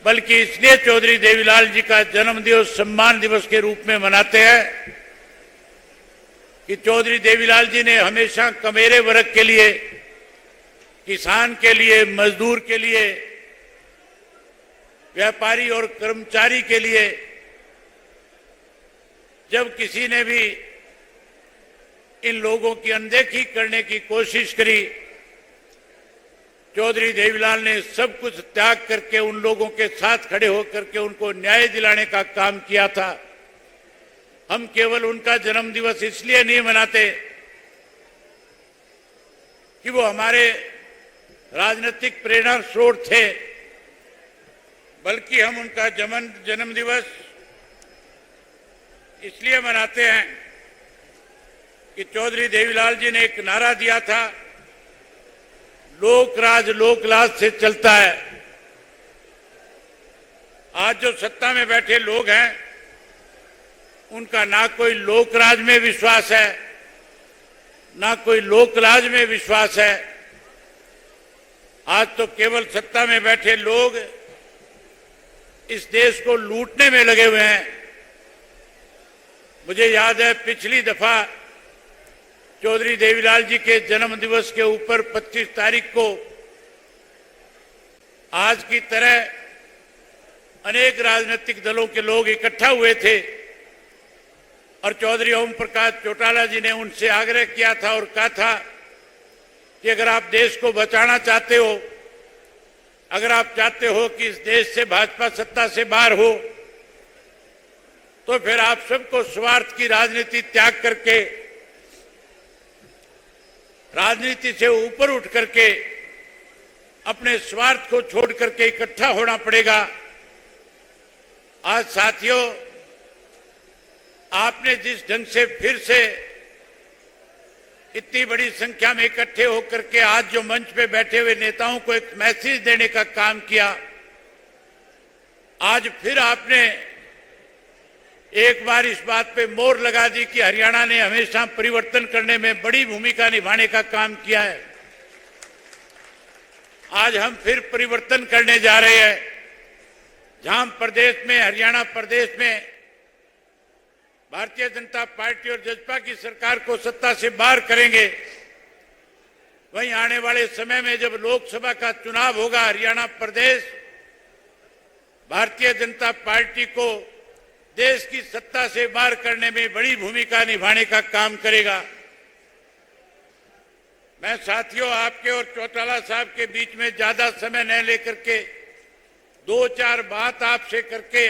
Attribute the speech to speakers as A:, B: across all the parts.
A: बल्कि इसलिए चौधरी देवीलाल जी का जन्मदिवस सम्मान दिवस के रूप में मनाते हैं कि चौधरी देवीलाल जी ने हमेशा कमेरे वर्ग के लिए, किसान के लिए, मजदूर के लिए, व्यापारी और कर्मचारी के लिए जब किसी ने भी इन लोगों की अनदेखी करने की कोशिश करी, चौधरी देवीलाल ने सब कुछ त्याग करके उन लोगों के साथ खड़े होकर के उनको न्याय दिलाने का काम किया था। हम केवल उनका जन्मदिवस इसलिए नहीं मनाते कि वो हमारे राजनीतिक प्रेरणा स्रोत थे, बल्कि हम उनका जन्मदिवस इसलिए मनाते हैं कि चौधरी देवीलाल जी ने एक नारा दिया था, लोक राज लोक लाज से चलता है। आज जो सत्ता में बैठे लोग हैं उनका ना कोई लोक राज में विश्वास है, ना कोई लोक लाज में विश्वास है। आज तो केवल सत्ता में बैठे लोग इस देश को लूटने में लगे हुए हैं। मुझे याद है पिछली दफा चौधरी देवीलाल जी के जन्म दिवस के ऊपर 25 तारीख को आज की तरह अनेक राजनीतिक दलों के लोग इकट्ठा हुए थे और चौधरी ओम प्रकाश चौटाला जी ने उनसे आग्रह किया था और कहा था कि अगर आप देश को बचाना चाहते हो, अगर आप चाहते हो कि इस देश से भाजपा सत्ता से बाहर हो, तो फिर आप सबको स्वार्थ की राजनीति त्याग करके राजनीति से ऊपर उठ करके अपने स्वार्थ को छोड़ करके इकट्ठा होना पड़ेगा। आज साथियों, आपने जिस ढंग से फिर से इतनी बड़ी संख्या में इकट्ठे होकर के आज जो मंच पे बैठे हुए नेताओं को एक मैसेज देने का काम किया, आज फिर आपने एक बार इस बात पे मोहर लगा दी कि हरियाणा ने हमेशा परिवर्तन करने में बड़ी भूमिका निभाने का काम किया है। आज हम फिर परिवर्तन करने जा रहे हैं। जहां प्रदेश में, हरियाणा प्रदेश में भारतीय जनता पार्टी और जसपा की सरकार को सत्ता से बाहर करेंगे, वहीं आने वाले समय में जब लोकसभा का चुनाव होगा, हरियाणा प्रदेश भारतीय जनता पार्टी को देश की सत्ता से बाहर करने में बड़ी भूमिका निभाने का काम करेगा। मैं साथियों आपके और चौटाला साहब के बीच में ज्यादा समय न लेकर के दो चार बात आपसे करके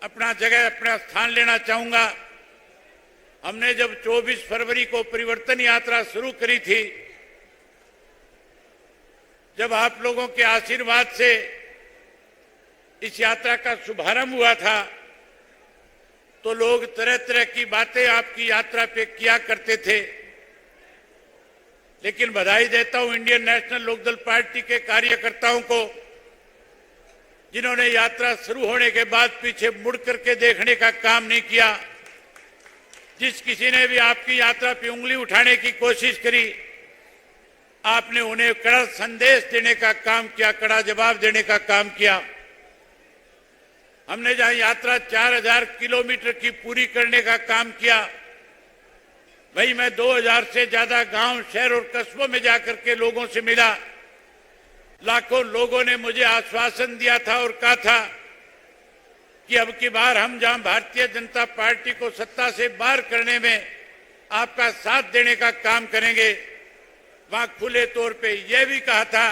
A: अपना स्थान लेना चाहूंगा। हमने जब 24 फरवरी को परिवर्तन यात्रा शुरू करी थी, जब आप लोगों के आशीर्वाद से इस यात्रा का शुभारंभ हुआ था, तो लोग तरह तरह की बातें आपकी यात्रा पे किया करते थे। लेकिन बधाई देता हूं इंडियन नेशनल लोकदल पार्टी के कार्यकर्ताओं को, जिन्होंने यात्रा शुरू होने के बाद पीछे मुड़ करके देखने का काम नहीं किया। जिस किसी ने भी आपकी यात्रा पे उंगली उठाने की कोशिश करी, आपने उन्हें कड़ा संदेश देने का काम किया, कड़ा जवाब देने का काम किया। हमने जहां यात्रा 4000 किलोमीटर की पूरी करने का काम किया, वहीं मैं 2000 से ज्यादा गांव, शहर और कस्बों में जाकर के लोगों से मिला। लाखों लोगों ने मुझे आश्वासन दिया था और कहा था कि अब की बार हम जहां भारतीय जनता पार्टी को सत्ता से बाहर करने में आपका साथ देने का काम करेंगे, वहां खुले तौर पे यह भी कहा था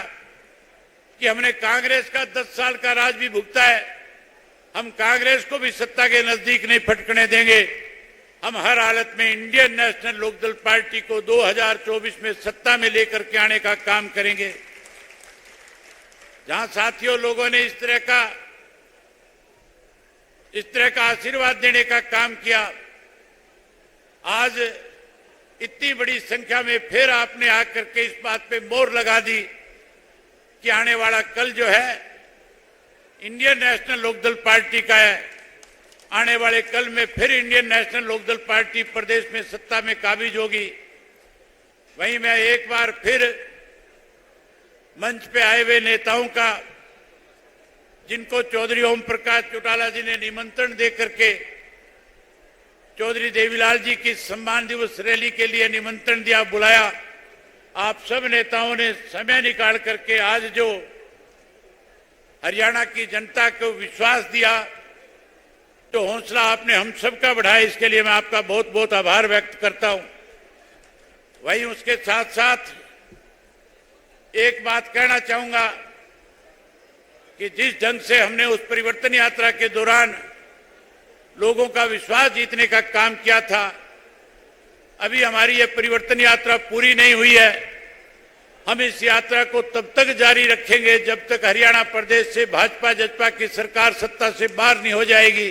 A: कि हमने कांग्रेस का 10 साल का राज भी भुगता है, हम कांग्रेस को भी सत्ता के नजदीक नहीं फटकने देंगे। हम हर हालत में इंडियन नेशनल लोकदल पार्टी को 2024 में सत्ता में लेकर के आने का काम करेंगे। जहां साथियों लोगों ने इस तरह का आशीर्वाद देने का काम किया, आज इतनी बड़ी संख्या में फिर आपने आकर के इस बात पे मोहर लगा दी कि आने वाला कल जो है इंडियन नेशनल लोकदल पार्टी का है। आने वाले कल में फिर इंडियन नेशनल लोकदल पार्टी प्रदेश में सत्ता में काबिज होगी। वहीं मैं एक बार फिर मंच पे आए हुए नेताओं का जिनको चौधरी ओम प्रकाश चौटाला जी ने निमंत्रण दे करके चौधरी देवीलाल जी की सम्मान दिवस रैली के लिए निमंत्रण दिया, बुलाया, आप सब नेताओं ने समय निकाल करके आज जो हरियाणा की जनता को विश्वास दिया, तो हौसला आपने हम सबका बढ़ाया, इसके लिए मैं आपका बहुत बहुत आभार व्यक्त करता हूं। वहीं उसके साथ साथ एक बात कहना चाहूंगा कि जिस ढंग से हमने उस परिवर्तन यात्रा के दौरान लोगों का विश्वास जीतने का काम किया था, अभी हमारी ये परिवर्तन यात्रा पूरी नहीं हुई है। हम इस यात्रा को तब तक जारी रखेंगे जब तक हरियाणा प्रदेश से भाजपा जजपा की सरकार सत्ता से बाहर नहीं हो जाएगी।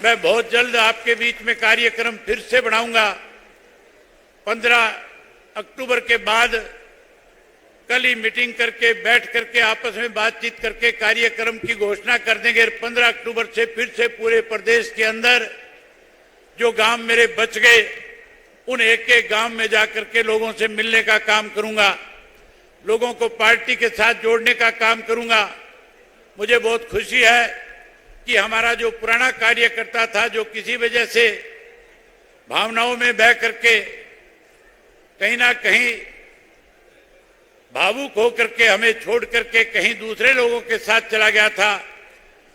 A: मैं बहुत जल्द आपके बीच में कार्यक्रम फिर से बढ़ाऊंगा। 15 अक्टूबर के बाद कल ही मीटिंग करके बैठ करके आपस में बातचीत करके कार्यक्रम की घोषणा कर देंगे। 15 अक्टूबर से फिर से पूरे प्रदेश के अंदर जो गांव मेरे बच गए, उन एक एक गांव में जाकर के लोगों से मिलने का काम करूंगा, लोगों को पार्टी के साथ जोड़ने का काम करूंगा। मुझे बहुत खुशी है कि हमारा जो पुराना कार्यकर्ता था, जो किसी वजह से भावनाओं में बह करके कहीं ना कहीं भावुक होकर के हमें छोड़ करके कहीं दूसरे लोगों के साथ चला गया था,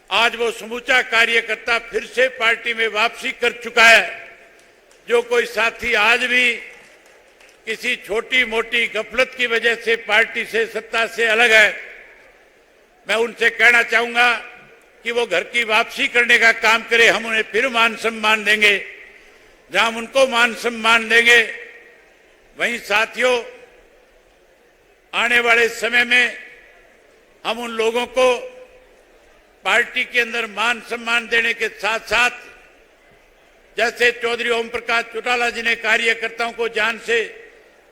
A: आज वो समूचा कार्यकर्ता फिर से पार्टी में वापसी कर चुका है। जो कोई साथी आज भी किसी छोटी मोटी गफलत की वजह से पार्टी से सत्ता से अलग है, मैं उनसे कहना चाहूंगा कि वो घर की वापसी करने का काम करे। हम उन्हें फिर मान सम्मान देंगे, जहां हम उनको मान सम्मान देंगे, वहीं साथियों आने वाले समय में हम उन लोगों को पार्टी के अंदर मान सम्मान देने के साथ साथ, जैसे चौधरी ओम प्रकाश चौटाला जी ने कार्यकर्ताओं को जान से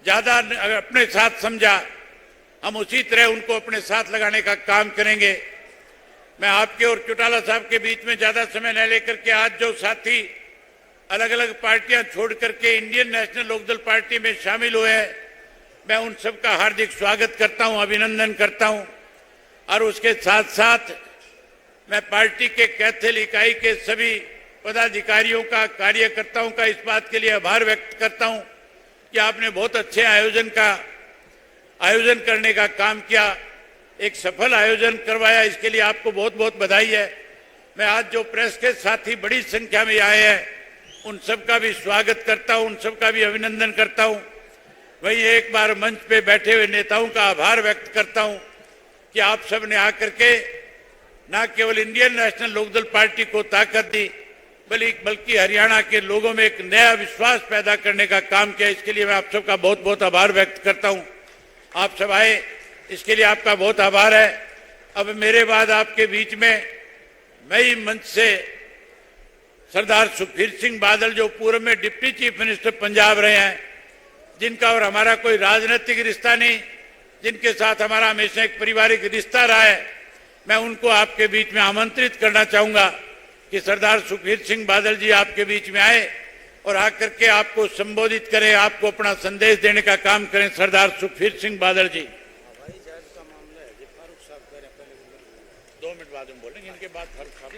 A: ज्यादा अपने साथ समझा, हम उसी तरह उनको अपने साथ लगाने का काम करेंगे। मैं आपके और चौटाला साहब के बीच में ज्यादा समय न लेकर के आज जो साथी अलग अलग पार्टियां छोड़ करके इंडियन नेशनल लोकदल पार्टी में शामिल हुए हैं, मैं उन सबका हार्दिक स्वागत करता हूं, अभिनंदन करता हूं। और उसके साथ साथ मैं पार्टी के कैथल इकाई के सभी पदाधिकारियों का, कार्यकर्ताओं का इस बात के लिए आभार व्यक्त करता हूं कि आपने बहुत अच्छे आयोजन करने का काम किया, एक सफल आयोजन करवाया, इसके लिए आपको बहुत बहुत बधाई है। मैं आज जो प्रेस के साथी बड़ी संख्या में आए हैं, उन सबका भी स्वागत करता हूं, उन सबका भी अभिनंदन करता हूं। वहीं एक बार मंच पे बैठे हुए नेताओं का आभार व्यक्त करता हूं कि आप सब ने आकर के न केवल इंडियन नेशनल लोकदल पार्टी को ताकत दी, बल्कि हरियाणा के लोगों में एक नया विश्वास पैदा करने का काम किया। इसके लिए मैं आप सबका बहुत बहुत आभार व्यक्त करता हूं। आप सब आए, इसके लिए आपका बहुत आभार है। अब मेरे बाद आपके बीच में नई मंच से सरदार सुखबीर सिंह बादल, जो पूर्व में डिप्टी चीफ मिनिस्टर पंजाब रहे हैं, जिनका और हमारा कोई राजनीतिक रिश्ता नहीं, जिनके साथ हमारा हमेशा एक पारिवारिक रिश्ता रहा है, मैं उनको आपके बीच में आमंत्रित करना चाहूंगा कि सरदार सुखबीर सिंह बादल जी आपके बीच में आए और आकर के आपको संबोधित करें, आपको अपना संदेश देने का काम करें। सरदार सुखबीर सिंह बादल जी। 2 मिनट बाद में बोलेंगे, इनके बाद फारूक साहब।